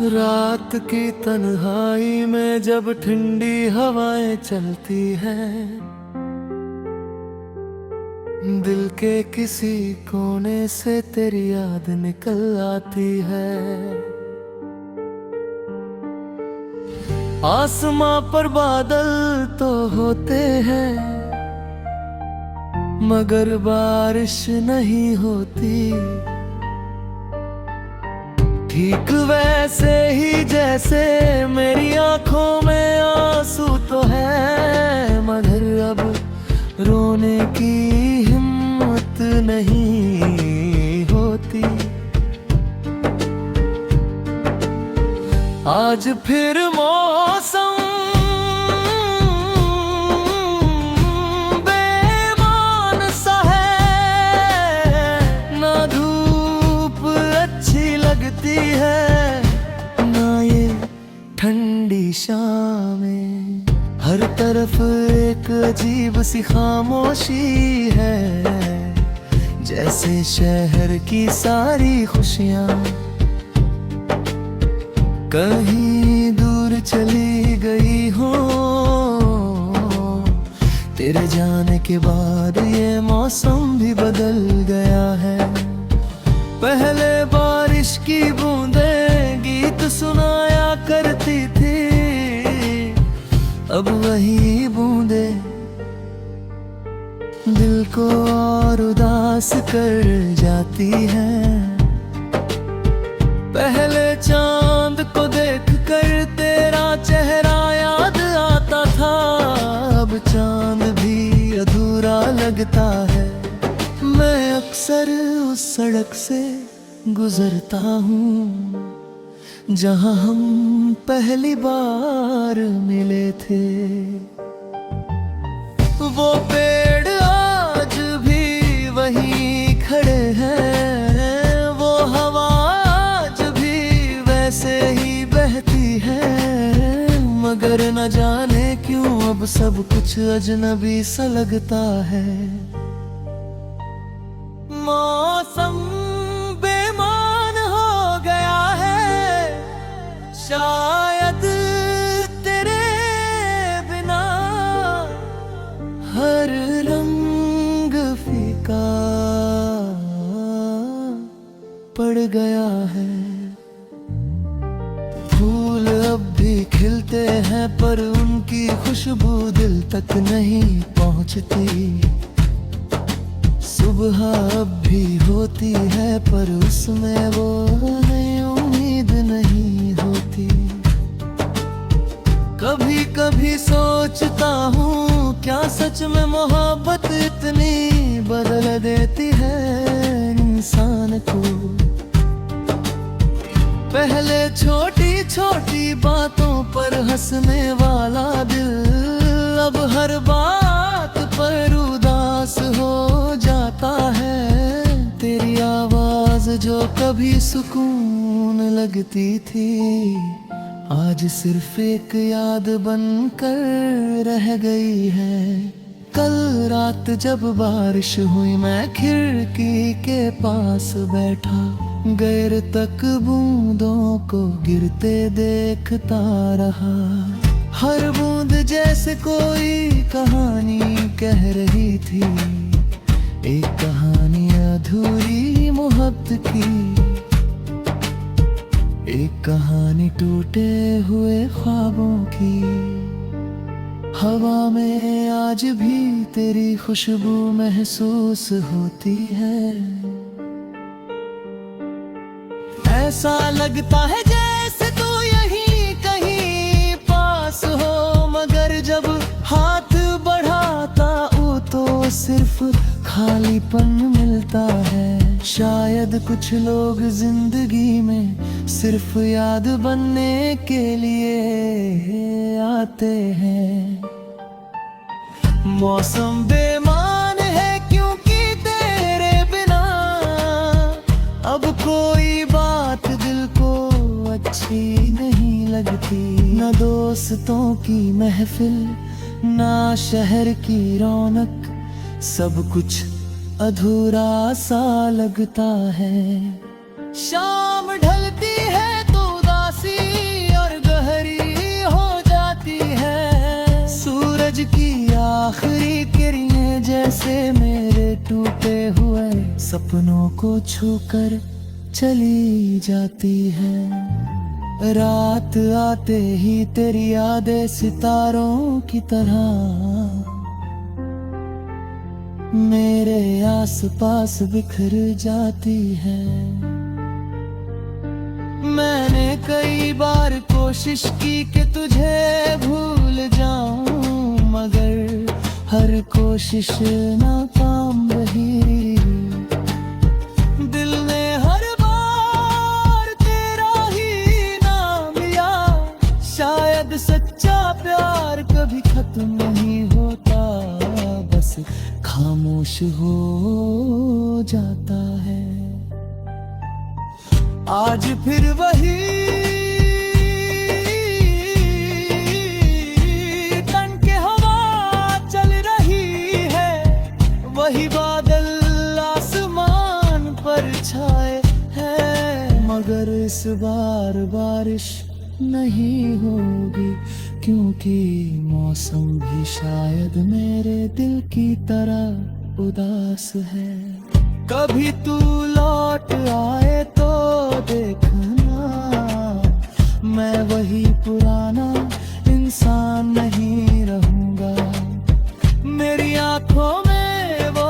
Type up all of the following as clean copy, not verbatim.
रात की तन्हाई में जब ठंडी हवाएं चलती हैं, दिल के किसी कोने से तेरी याद निकल आती है। आसमां पर बादल तो होते हैं, मगर बारिश नहीं होती। ठीक वैसे ही जैसे मेरी आंखों में आंसू तो है, मगर अब रोने की हिम्मत नहीं होती। आज फिर मौसम बेईमान सा है, ना धूप अच्छी लगती है, ना ये ठंडी शामें। हर तरफ एक अजीब सी खामोशी है, जैसे शहर की सारी खुशियाँ कहीं दूर चली गई हो। तेरे जाने के बाद ये मौसम भी बदल गया है। पहले बारिश की बूंदें गीत सुनाया करती थी, अब वही बूंदें दिल को और उदास कर जाती हैं। पहले चांद को देखकर तेरा चेहरा याद आता था, अब चांद भी अधूरा लगता है। मैं अक्सर उस सड़क से गुजरता हूँ जहाँ हम पहली बार मिले थे। वो पेड़ आज भी वहीं खड़े हैं, वो हवा आज भी वैसे ही बहती है, मगर न जाने क्यों अब सब कुछ अजनबी सा लगता है। मौसम बेईमान हो गया है, शायद तेरे बिना हर रंग फीका पड़ गया है। फूल अब भी खिलते हैं पर उनकी खुशबू दिल तक नहीं पहुंचती। सुबह अब भी होती है पर उसमें वो नई उम्मीद नहीं होती। कभी कभी सोचता हूँ क्या सच में मोहब्बत इतनी बदल देती है इंसान को। पहले छोटी छोटी बातों पर हंसने वाला दिल अब हर बात पर उदास हो जाता है। तेरी आवाज जो कभी सुकून लगती थी, आज सिर्फ एक याद बनकर रह गई है। कल रात जब बारिश हुई मैं खिड़की के पास बैठा, गैर तक बूंदों को गिरते देखता रहा। हर बूंद जैसे कोई कहानी कह रही थी, एक कहानी अधूरी मोहब्बत की, एक कहानी टूटे हुए ख्वाबों की। हवा में आज भी तेरी खुशबू महसूस होती है। ऐसा लगता है जैसे तू यहीं कहीं पास हो, मगर जब हाथ बढ़ाता हूँ तो सिर्फ खालीपन मिलता है। शायद कुछ लोग जिंदगी में सिर्फ याद बनने के लिए आते हैं। मौसम बेईमान है क्योंकि तेरे बिना अब कोई बात दिल को अच्छी नहीं लगती। न दोस्तों की महफिल, ना शहर की रौनक, सब कुछ अधूरा सा लगता है। शाम ढलती है तो उदासी आखिरी किरणें जैसे मेरे टूटे हुए सपनों को छूकर चली जाती है। रात आते ही तेरी यादें सितारों की तरह मेरे आसपास बिखर जाती है। मैंने कई बार कोशिश की कि तुझे भूल जाऊं, मगर हर कोशिश नाकाम रही। दिल ने हर बार तेरा ही नाम लिया, शायद सच्चा प्यार कभी खत्म नहीं होता, बस खामोश हो जाता है। आज फिर वही तन के हवा चल रही है, वही बादल आसमान पर छाए हैं, मगर इस बार बारिश नहीं होगी, क्योंकि मौसम भी शायद मेरे दिल की तरह उदास है। कभी तू लौट आए तो देखना, मैं वही पुराना इंसान नहीं रहूंगा। मेरी आंखों में वो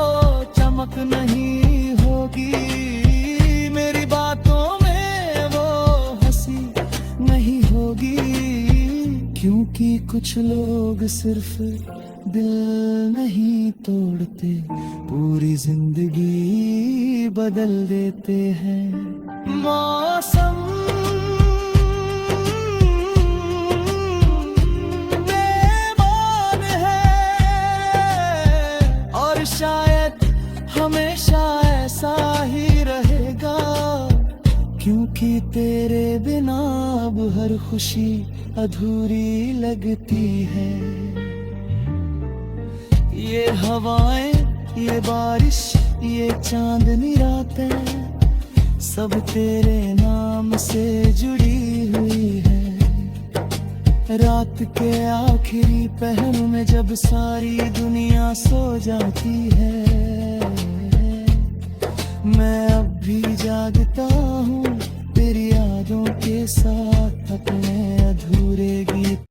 चमक नहीं होगी, मेरी बातों में वो हंसी नहीं होगी, क्योंकि कुछ लोग सिर्फ दिल नहीं तोड़ते, पूरी जिंदगी बदल देते हैं। मौसम बेईमान है और शायद हमेशा ऐसा ही रहेगा, क्योंकि तेरे बिना अब हर खुशी अधूरी लगती है। ये हवाएं, ये बारिश, ये चांदनी रातें सब तेरे नाम से जुड़ी हुई है। रात के आखिरी पहर में जब सारी दुनिया सो जाती है, मैं अब भी जागता हूँ तेरी यादों के साथ अपने अधूरे गीत।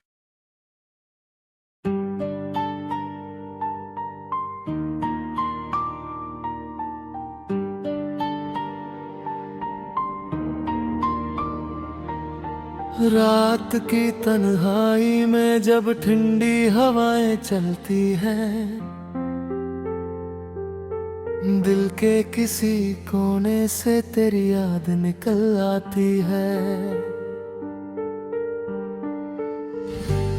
रात की तन्हाई में जब ठंडी हवाएं चलती हैं, दिल के किसी कोने से तेरी याद निकल आती है।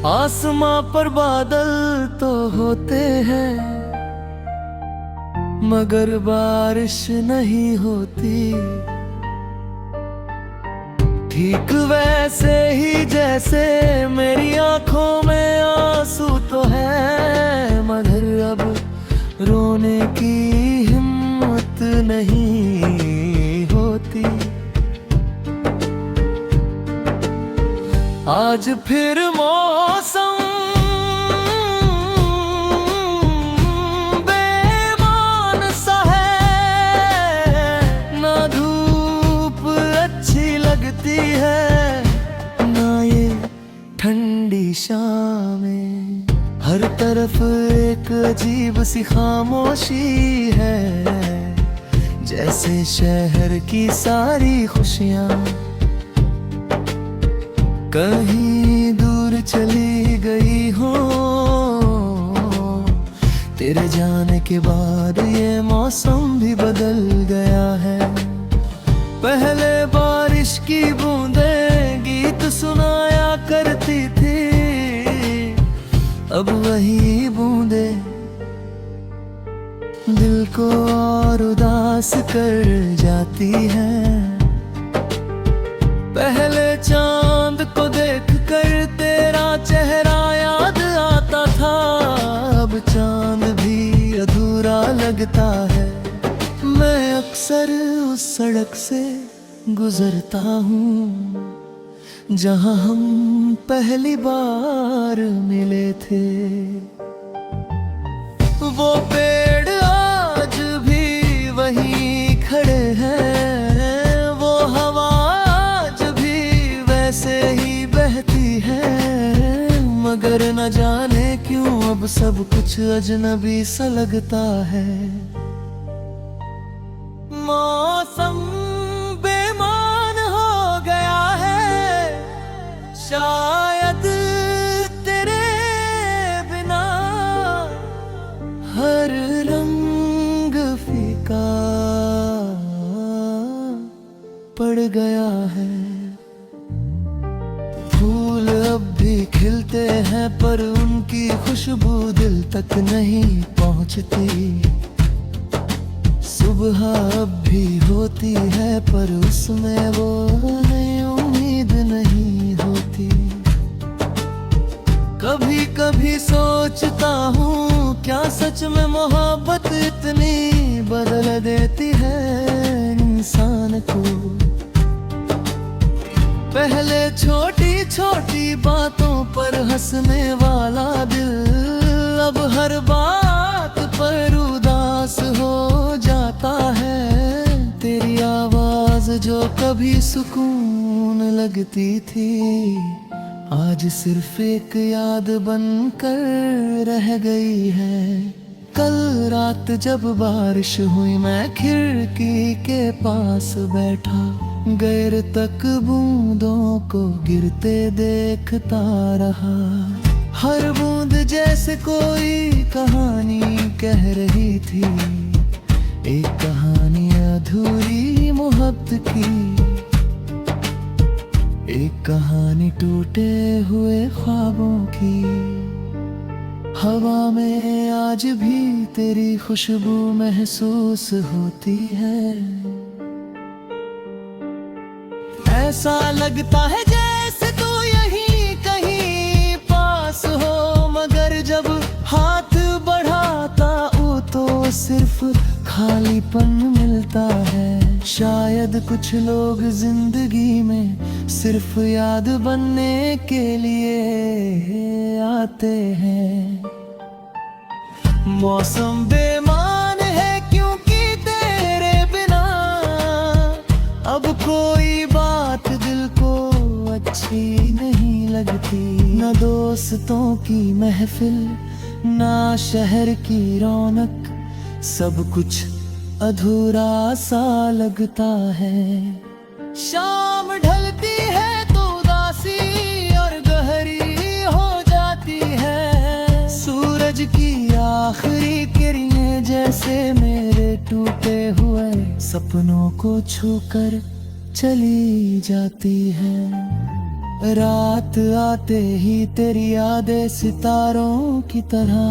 आसमां पर बादल तो होते हैं, मगर बारिश नहीं होती। ठीक वैसे ही जैसे मेरी आंखों में आंसू तो है, मगर अब रोने की हिम्मत नहीं होती। आज फिर मौसम बेईमान सा है, ना धूप अच्छी लगती है, ना ये ठंडी शामें। हर तरफ एक अजीब सी खामोशी है, जैसे शहर की सारी खुशियाँ कहीं दूर चली गई हो। तेरे जाने के बाद ये मौसम भी बदल गया है। पहले बारिश की बूंदें गीत सुनाया करती थी, अब वही बूंदें दिल को और उदास कर जाती हैं। पहले चांद को देखकर तेरा चेहरा याद आता था, अब चांद भी अधूरा लगता है। मैं अक्सर उस सड़क से गुजरता हूँ जहाँ हम पहली बार मिले थे। मगर न जाने क्यों अब सब कुछ अजनबी सा लगता है। मौसम बेईमान हो गया है, शायद तेरे बिना हर रंग फीका पड़ गया है। फूल अब भी खिलते हैं पर उनकी खुशबू दिल तक नहीं पहुंचती। सुबह अब भी होती है पर उसमें वो नई उम्मीद नहीं होती। कभी कभी सोचता हूँ क्या सच में मोहब्बत इतनी बदल देती है इंसान को। पहले छोटी छोटी बातों पर हंसने वाला दिल अब हर बात पर उदास हो जाता है। तेरी आवाज जो कभी सुकून लगती थी आज सिर्फ एक याद बनकर रह गई है। कल रात जब बारिश हुई मैं खिड़की के पास बैठा, गैर तक बूंदों को गिरते देखता रहा। हर बूंद जैसे कोई कहानी कह रही थी, एक कहानी अधूरी मोहब्बत की, एक कहानी टूटे हुए ख्वाबों की। हवा में आज भी तेरी खुशबू महसूस होती है। ऐसा लगता है जैसे तू यहीं कहीं पास हो, मगर जब हाथ बढ़ाता हूँ तो सिर्फ खालीपन मिलता है। शायद कुछ लोग जिंदगी में सिर्फ याद बनने के लिए आते हैं। मौसम बेईमान है क्योंकि तेरे बिना अब कोई बात दिल को अच्छी नहीं लगती। न दोस्तों की महफिल ना शहर की रौनक, सब कुछ अधूरा सा लगता है। शाम ढलती है तो उदासी और गहरी हो जाती है। सूरज की आखिरी किरणें जैसे मेरे टूटे हुए सपनों को छूकर चली जाती है। रात आते ही तेरी यादें सितारों की तरह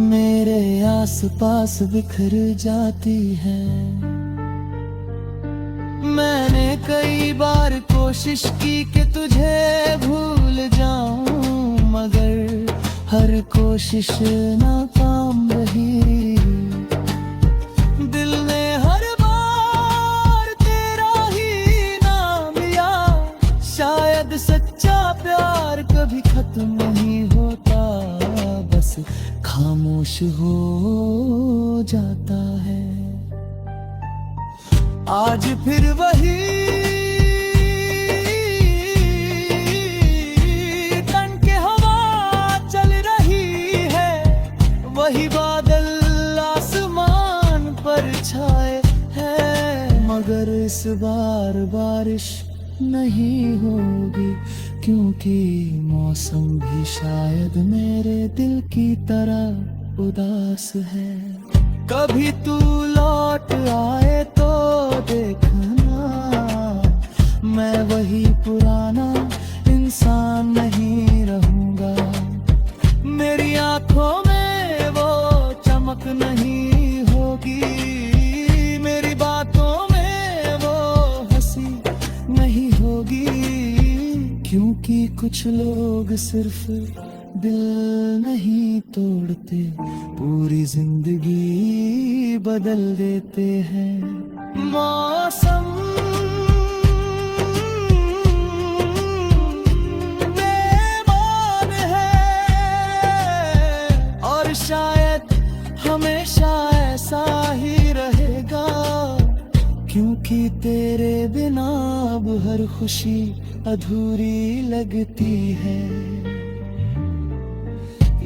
मेरे आसपास बिखर जाती है। मैंने कई बार कोशिश की कि तुझे भूल जाऊं, मगर हर कोशिश नाकाम रही। दिल ने हर बार तेरा ही नाम लिया। शायद सच्चा प्यार कभी खत्म नहीं होता, बस खामोश हो जाता है। आज फिर वही तन के हवा चल रही है, वही बादल आसमान पर छाए हैं। मगर इस बार बारिश नहीं होगी क्योंकि मौसम भी शायद मेरे दिल की तरह उदास है। कभी तू लौट आए तो देखना, मैं वही पुराना इंसान नहीं रहूंगा। मेरी आंखों में वो चमक नहीं होगी, मेरी बातों में वो हंसी नहीं होगी। क्योंकि कुछ लोग सिर्फ दिल नहीं तोड़ते, पूरी जिंदगी बदल देते हैं। मौसम बेईमान है और शायद हमेशा ऐसा ही रहेगा, क्योंकि तेरे बिना अब हर खुशी अधूरी लगती है।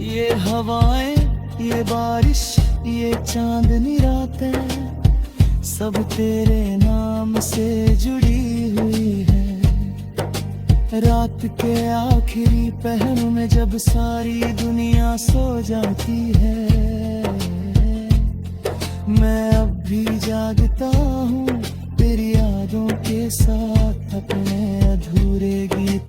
ये हवाएं, ये बारिश, ये चांदनी रातें सब तेरे नाम से जुड़ी हुई है। रात के आखिरी पहर में जब सारी दुनिया सो जाती है, मैं अब भी जागता हूँ तेरी यादों के साथ अपने अधूरे गीत।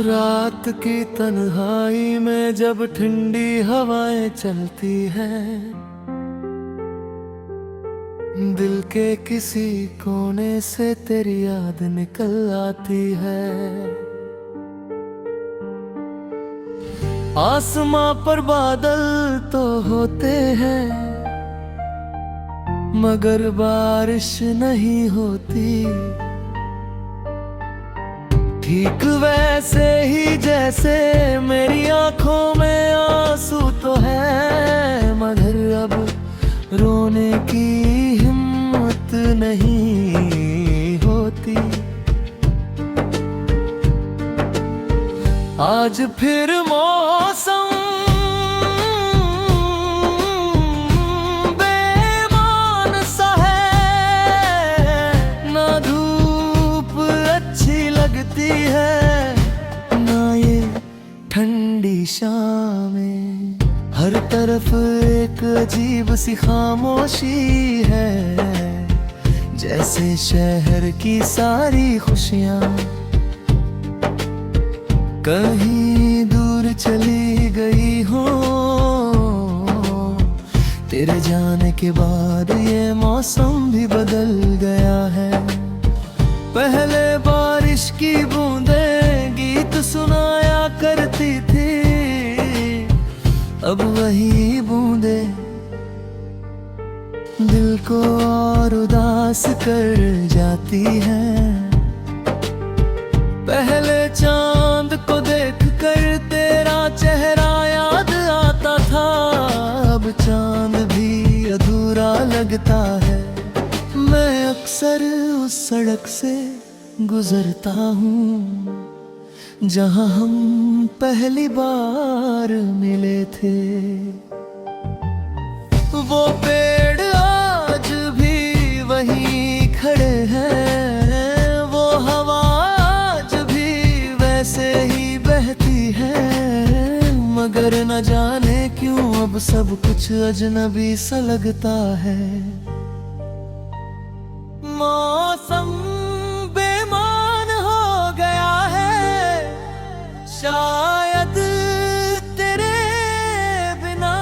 रात की तन्हाई में जब ठंडी हवाएं चलती हैं, दिल के किसी कोने से तेरी याद निकल आती है। आसमां पर बादल तो होते हैं, मगर बारिश नहीं होती। ठीक वैसे ही जैसे मेरी आंखों में आंसू तो है, मगर अब रोने की हिम्मत नहीं होती। आज फिर मौसम बेईमान सा है, ना धूप अच्छी लगती है, ना ये ठंडी शामें। हर तरफ एक अजीब सी खामोशी है, जैसे शहर की सारी खुशियाँ कहीं दूर चली गई हो। तेरे जाने के बाद ये मौसम भी बदल गया है। पहले बारिश की बूंदें गीत सुनाया करती थी, अब वही बूंदें दिल को और उदास कर जाती हैं। पहले चांद को देखकर तेरा चेहरा याद आता था, अब चांद भी अधूरा लगता है। मैं अक्सर उस सड़क से गुजरता हूँ जहाँ हम पहली बार मिले थे। वो पेड़ आज भी वहीं खड़े हैं, वो हवा आज भी वैसे ही बहती है, मगर न जाने क्यों अब सब कुछ अजनबी सा लगता है। मौसम बेईमान हो गया है, शायद तेरे बिना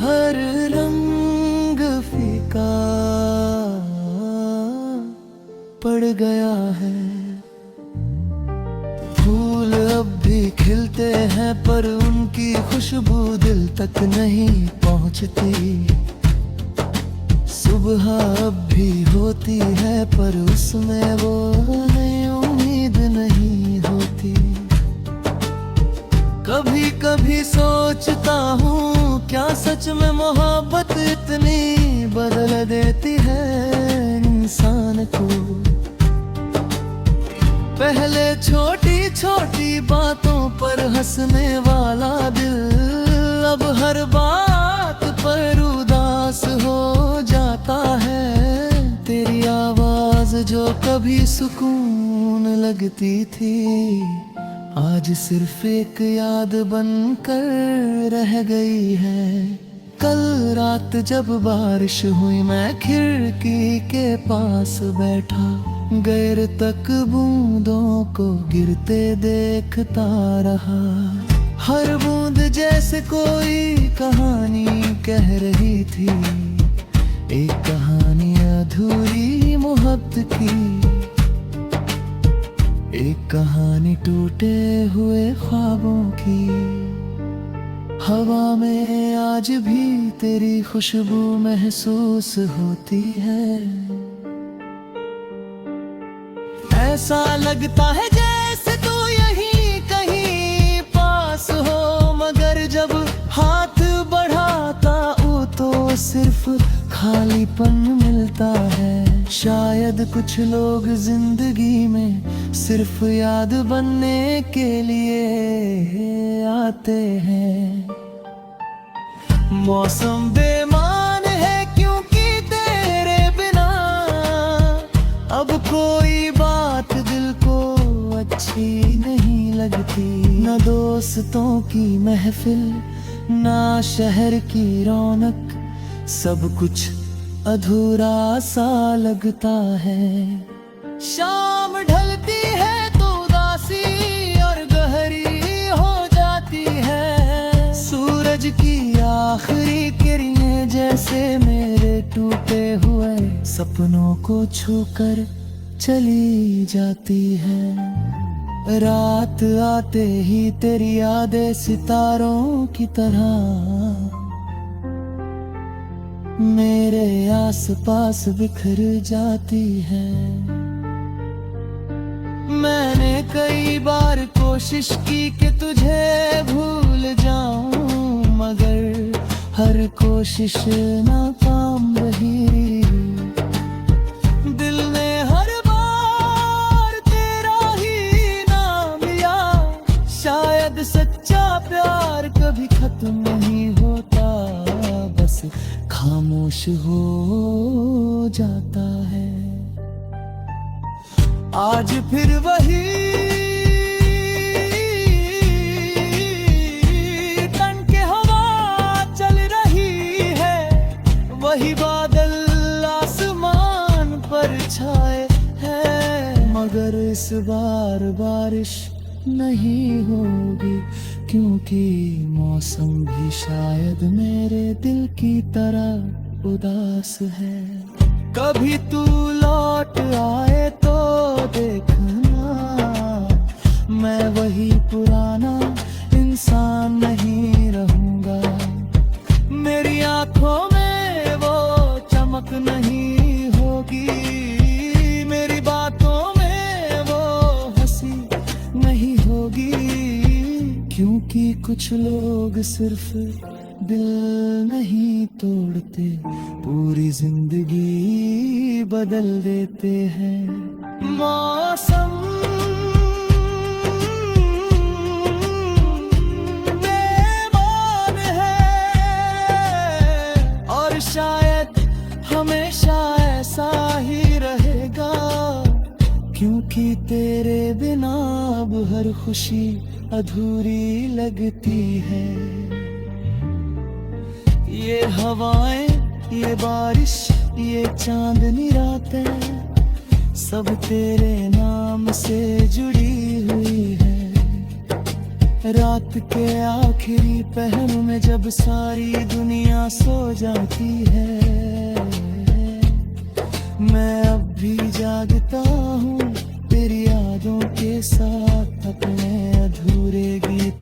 हर रंग फीका पड़ गया है। फूल अब भी खिलते हैं पर उनकी खुशबू दिल तक नहीं पहुंचती। सुबह अब भी होती है पर उसमें वो नई उम्मीद नहीं होती। कभी कभी सोचता हूँ क्या सच में मोहब्बत इतनी बदल देती है इंसान को। पहले छोटी छोटी बातों पर हंसने वाला दिल अब हर बात पर उदास हो जाता है। तेरी आवाज जो कभी सुकून लगती थी, आज सिर्फ एक याद बनकर रह गई है। कल रात जब बारिश हुई मैं खिड़की के पास बैठा, गैर तक बूंदों को गिरते देखता रहा। हर बूंद जैसे कोई कहानी कह रही थी, एक कहानी अधूरी मोहब्बत की, एक कहानी टूटे हुए ख्वाबों की। हवा में आज भी तेरी खुशबू महसूस होती है। ऐसा लगता है जैसे तू यहीं कहीं खालीपन मिलता है। शायद कुछ लोग जिंदगी में सिर्फ याद बनने के लिए आते हैं। मौसम बेमान है क्योंकि तेरे बिना अब कोई बात दिल को अच्छी नहीं लगती। न दोस्तों की महफिल, ना शहर की रौनक, सब कुछ अधूरा सा लगता है। शाम ढलती है तो उदासी और गहरी हो जाती है। सूरज की आखिरी किरणें जैसे मेरे टूटे हुए सपनों को छूकर चली जाती है। रात आते ही तेरी यादें सितारों की तरह मेरे आसपास बिखर जाती है। मैंने कई बार कोशिश की कि तुझे भूल जाऊं, मगर हर कोशिश नाकाम रही। दिल ने हर बार तेरा ही नाम लिया। शायद सच्चा प्यार कभी खत्म नहीं होता, बस खामोश हो जाता है। आज फिर वही तन के हवा चल रही है। वही बादल आसमान पर छाए हैं, मगर इस बार बारिश नहीं होगी, क्योंकि मौसम भी शायद मेरे दिल की तरह उदास है। कभी तू लौट आए तो देखना, मैं वही पुराना इंसान नहीं रहूंगा। मेरी आंखों में वो चमक नहीं होगी, मेरी बातों में वो हंसी नहीं होगी, क्योंकि कुछ लोग सिर्फ दिल नहीं तोड़ते, पूरी जिंदगी बदल देते हैं। मौसम बेईमान है और शायद हमेशा ऐसा ही रहेगा, क्योंकि तेरे बिना अब हर खुशी अधूरी लगती है। ये हवाएं, ये बारिश, ये चांदनी रातें सब तेरे नाम से जुड़ी हुई है। रात के आखिरी पहर में जब सारी दुनिया सो जाती है, मैं अब भी जागता हूँ तेरी यादों के साथ अपने अधूरे गीत।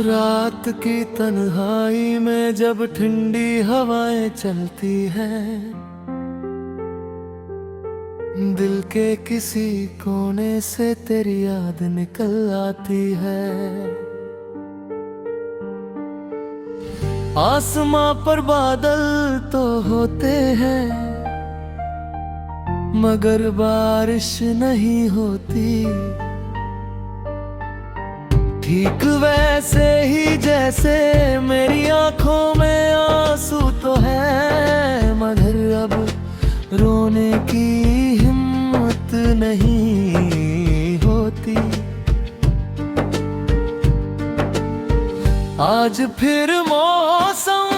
रात की तन्हाई में जब ठंडी हवाएं चलती हैं, दिल के किसी कोने से तेरी याद निकल आती है। आसमां पर बादल तो होते हैं, मगर बारिश नहीं होती। ठीक वैसे ही जैसे मेरी आंखों में आंसू तो है, मगर अब रोने की हिम्मत नहीं होती। आज फिर मौसम